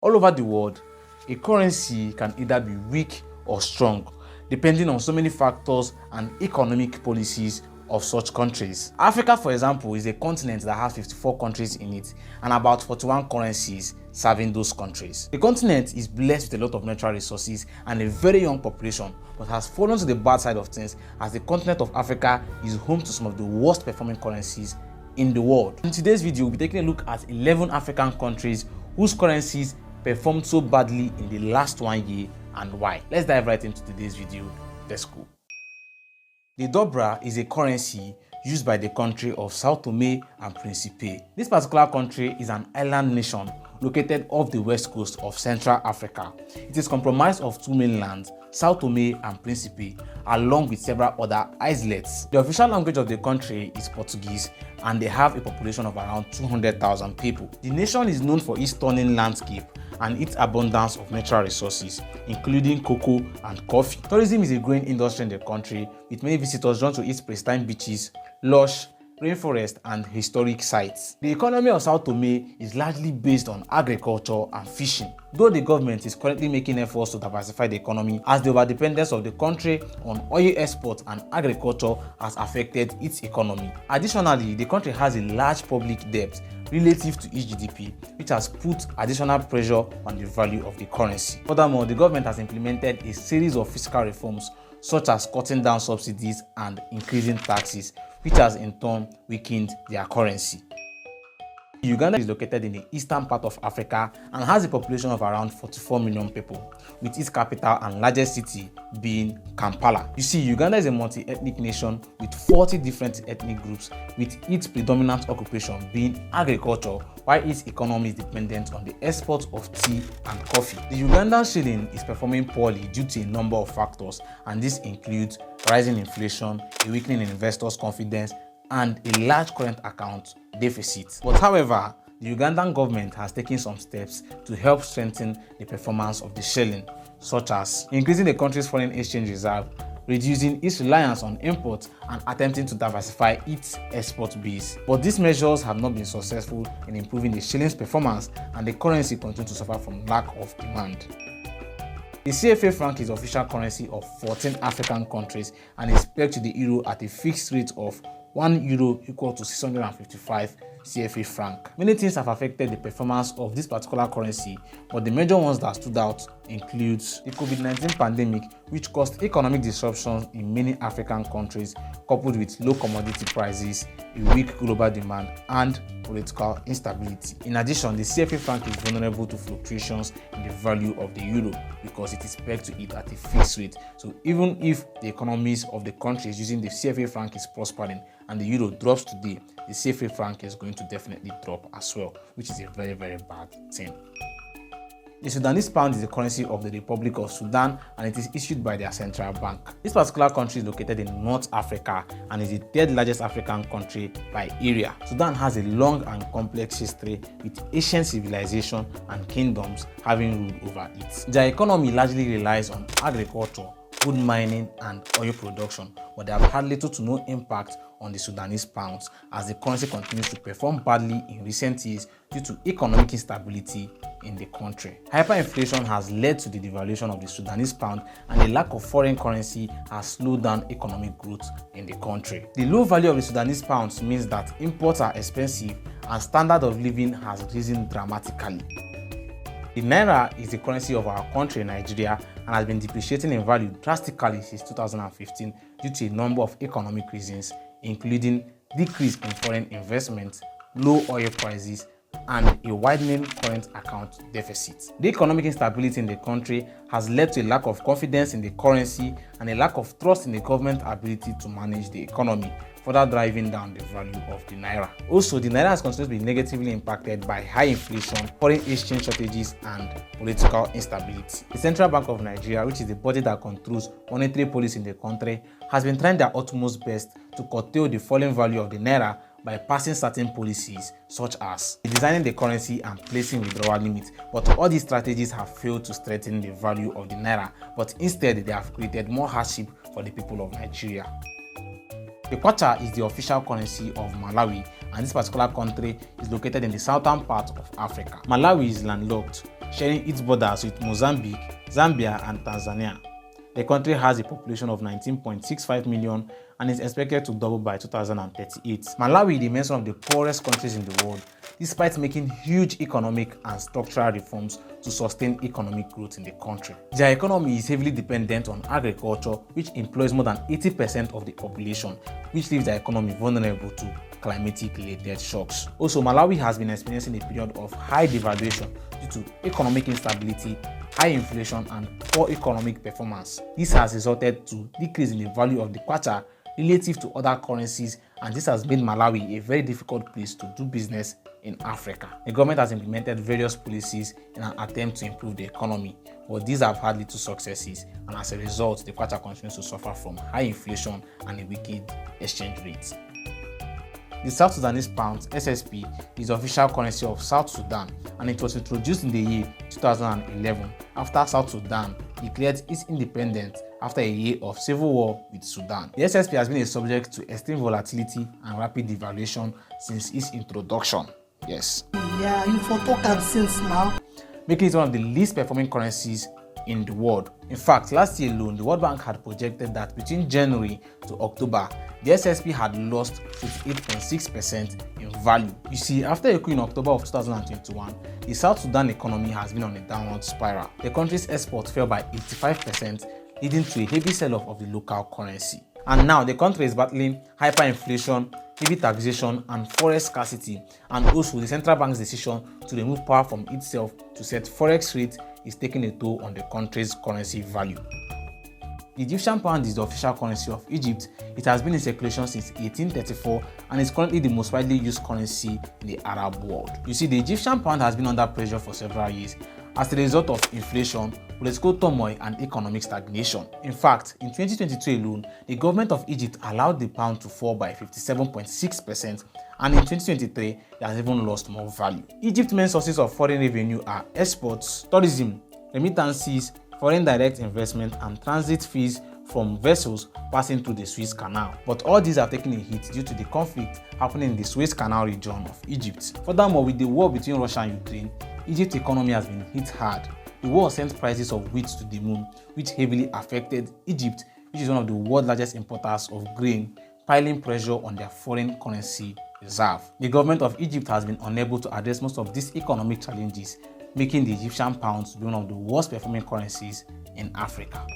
All over the world, a currency can either be weak or strong, depending on so many factors and economic policies of such countries. Africa, for example, is a continent that has 54 countries in it and about 41 currencies serving those countries. The continent is blessed with a lot of natural resources and a very young population, but has fallen to the bad side of things as the continent of Africa is home to some of the worst performing currencies in the world. In today's video, we'll be taking a look at 11 African countries whose currencies performed so badly in the last 1 year and why. Let's dive right into today's video. Let's go. The Dobra is a currency used by the country of São Tomé and Príncipe. This particular country is an island nation located off the west coast of Central Africa. It is comprised of two mainlands, São Tomé and Príncipe, along with several other islets. The official language of the country is Portuguese, and they have a population of around 200,000 people. The nation is known for its stunning landscape and its abundance of natural resources, including cocoa and coffee. Tourism is a growing industry in the country, with many visitors drawn to its pristine beaches, lush rainforest and historic sites. The economy of São Tomé is largely based on agriculture and fishing, though the government is currently making efforts to diversify the economy as the overdependence of the country on oil exports and agriculture has affected its economy. Additionally, the country has a large public debt relative to its GDP, which has put additional pressure on the value of the currency. Furthermore, the government has implemented a series of fiscal reforms such as cutting down subsidies and increasing taxes, which has in turn weakened their currency. Uganda is located in the eastern part of Africa and has a population of around 44 million people, with its capital and largest city being Kampala. You see, Uganda is a multi-ethnic nation with 40 different ethnic groups, with its predominant occupation being agriculture, while its economy is dependent on the export of tea and coffee. The Ugandan Shilling is performing poorly due to a number of factors, and this includes rising inflation, a weakening in investors' confidence, and a large current account deficit. But however, the Ugandan government has taken some steps to help strengthen the performance of the shilling, such as increasing the country's foreign exchange reserve, reducing its reliance on imports, and attempting to diversify its export base. But these measures have not been successful in improving the shilling's performance, and the currency continues to suffer from lack of demand. The CFA Franc is the official currency of 14 African countries and is pegged to the euro at a fixed rate of €1 equal to 655 CFA Franc. Many things have affected the performance of this particular currency, but the major ones that stood out includes the COVID-19 pandemic, which caused economic disruptions in many African countries, coupled with low commodity prices, a weak global demand, and political instability. In addition, the CFA Franc is vulnerable to fluctuations in the value of the euro because it is pegged to it at a fixed rate. So even if the economies of the countries using the CFA Franc is prospering and the euro drops today, the CFA Franc is going to definitely drop as well, which is a very, very bad thing. The Sudanese Pound is the currency of the Republic of Sudan, and it is issued by their central bank. This particular country is located in North Africa and is the third largest African country by area. Sudan has a long and complex history, with ancient civilization and kingdoms having ruled over it. Their economy largely relies on agriculture, wood mining, and oil production, but they have had little to no impact on the Sudanese pounds as the currency continues to perform badly in recent years due to economic instability in the country. Hyperinflation has led to the devaluation of the Sudanese pound, and the lack of foreign currency has slowed down economic growth in the country. The low value of the Sudanese pounds means that imports are expensive and standard of living has risen dramatically. The Naira is the currency of our country, Nigeria, and has been depreciating in value drastically since 2015 due to a number of economic reasons, including decrease in foreign investment, low oil prices, and a widening current account deficit. The economic instability in the country has led to a lack of confidence in the currency and a lack of trust in the government's ability to manage the economy, further driving down the value of the Naira. Also, the Naira has continued to be negatively impacted by high inflation, foreign exchange shortages, and political instability. The Central Bank of Nigeria, which is the body that controls monetary policy in the country, has been trying their utmost best to curtail the falling value of the Naira by passing certain policies such as designing the currency and placing withdrawal limits, but all these strategies have failed to strengthen the value of the Naira, but instead they have created more hardship for the people of Nigeria. The Kwacha is the official currency of Malawi, and this particular country is located in the southern part of Africa. Malawi is landlocked, sharing its borders with Mozambique, Zambia, and Tanzania. The country has a population of 19.65 million and is expected to double by 2038. Malawi remains one of the poorest countries in the world, despite making huge economic and structural reforms to sustain economic growth in the country. Their economy is heavily dependent on agriculture, which employs more than 80% of the population, which leaves their economy vulnerable to climatic-related shocks. Also, Malawi has been experiencing a period of high devaluation due to economic instability, high inflation, and poor economic performance. This has resulted to decrease in the value of the kwacha relative to other currencies, and this has made Malawi a very difficult place to do business in Africa. The government has implemented various policies in an attempt to improve the economy, but these have had little successes, and as a result, the kwacha continues to suffer from high inflation and a weakened exchange rate. The South Sudanese Pound (SSP) is the official currency of South Sudan, and it was introduced in the year 2011 after South Sudan declared its independence after a year of civil war with Sudan. The SSP has been a subject to extreme volatility and rapid devaluation since its introduction. Yes. Yeah, you for talk since now. Making it one of the least performing currencies in the world. In fact, last year alone, the World Bank had projected that between January to October, the SSP had lost 58.6% in value. You see, after a coup in October of 2021, the South Sudan economy has been on a downward spiral. The country's exports fell by 85%, leading to a heavy sell-off of the local currency. And now the country is battling hyperinflation, heavy taxation, and forex scarcity, and also the central bank's decision to remove power from itself to set forex rate is taking a toll on the country's currency value. The Egyptian pound is the official currency of Egypt. It has been in circulation since 1834 and is currently the most widely used currency in the Arab world. You see, the Egyptian pound has been under pressure for several years as a result of inflation, political turmoil, and economic stagnation. In fact, in 2022 alone, the government of Egypt allowed the pound to fall by 57.6%, and in 2023, it has even lost more value. Egypt's main sources of foreign revenue are exports, tourism, remittances, foreign direct investment, and transit fees from vessels passing through the Suez Canal. But all these have taken a hit due to the conflict happening in the Suez Canal region of Egypt. Furthermore, with the war between Russia and Ukraine, Egypt's economy has been hit hard. The war sent prices of wheat to the moon, which heavily affected Egypt, which is one of the world's largest importers of grain, piling pressure on their foreign currency reserve. The government of Egypt has been unable to address most of these economic challenges, making the Egyptian pound to be one of the worst performing currencies in Africa.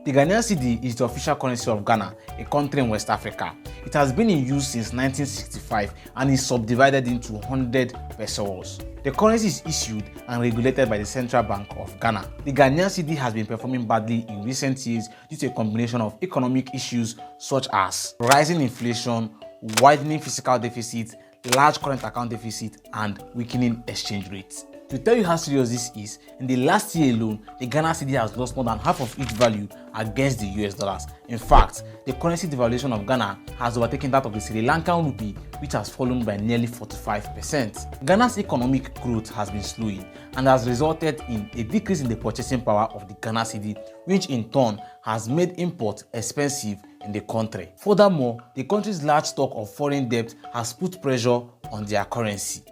The Ghanaian Cedi is the official currency of Ghana, a country in West Africa. It has been in use since 1965 and is subdivided into 100 pesos. The currency is issued and regulated by the Central Bank of Ghana. The Ghanaian Cedi has been performing badly in recent years due to a combination of economic issues such as rising inflation, widening fiscal deficit, large current account deficit, and weakening exchange rates. To tell you how serious this is, in the last year alone, the Ghana Cedi has lost more than half of its value against the US dollars. In fact, the currency devaluation of Ghana has overtaken that of the Sri Lankan rupee, which has fallen by nearly 45%. Ghana's economic growth has been slowing and has resulted in a decrease in the purchasing power of the Ghana Cedi, which in turn has made imports expensive in the country. Furthermore, the country's large stock of foreign debt has put pressure on their currency.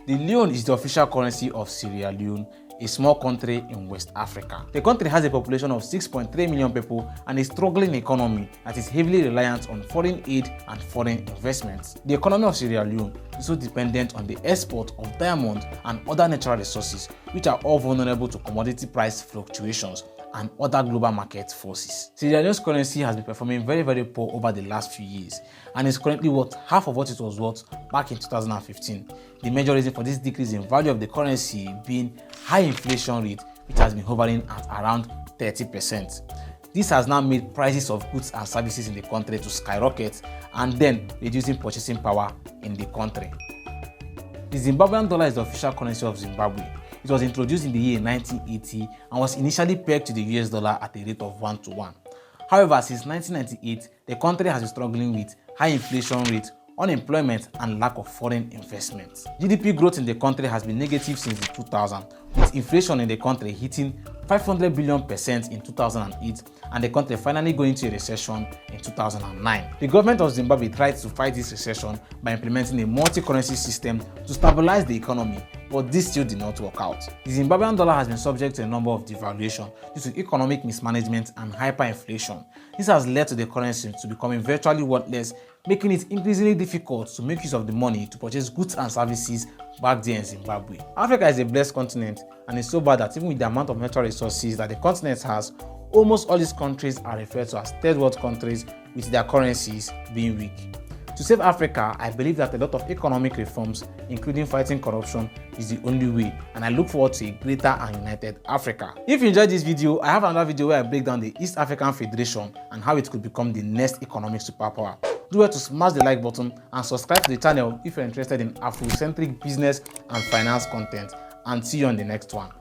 The Leone is the official currency of Sierra Leone, a small country in West Africa. The country has a population of 6.3 million people and a struggling economy that is heavily reliant on foreign aid and foreign investments. The economy of Sierra Leone is so dependent on the export of diamonds and other natural resources, which are all vulnerable to commodity price fluctuations and other global market forces. Sierra Leone's currency has been performing very poor over the last few years and is currently worth half of what it was worth back in 2015. The major reason for this decrease in value of the currency being high inflation rate, which has been hovering at around 30%. This has now made prices of goods and services in the country to skyrocket and then reducing purchasing power in the country. The Zimbabwean dollar is the official currency of Zimbabwe. It was introduced in the year 1980 and was initially pegged to the US dollar at a rate of 1:1. However, since 1998, the country has been struggling with high inflation rate, unemployment, and lack of foreign investment. GDP growth in the country has been negative since the 2000s, with inflation in the country hitting 500 billion% in 2008 and the country finally going into a recession in 2009. The government of Zimbabwe tried to fight this recession by implementing a multi-currency system to stabilize the economy, but this still did not work out. The Zimbabwean dollar has been subject to a number of devaluations due to economic mismanagement and hyperinflation. This has led to the currency to becoming virtually worthless, making it increasingly difficult to make use of the money to purchase goods and services back there in Zimbabwe. Africa is a blessed continent, and it's so bad that even with the amount of natural resources that the continent has, almost all these countries are referred to as third world countries, with their currencies being weak. To save Africa, I believe that a lot of economic reforms, including fighting corruption, is the only way, and I look forward to a greater and united Africa. If you enjoyed this video, I have another video where I break down the East African Federation and how it could become the next economic superpower. Do well to smash the like button and subscribe to the channel if you're interested in Afrocentric business and finance content, and see you on the next one.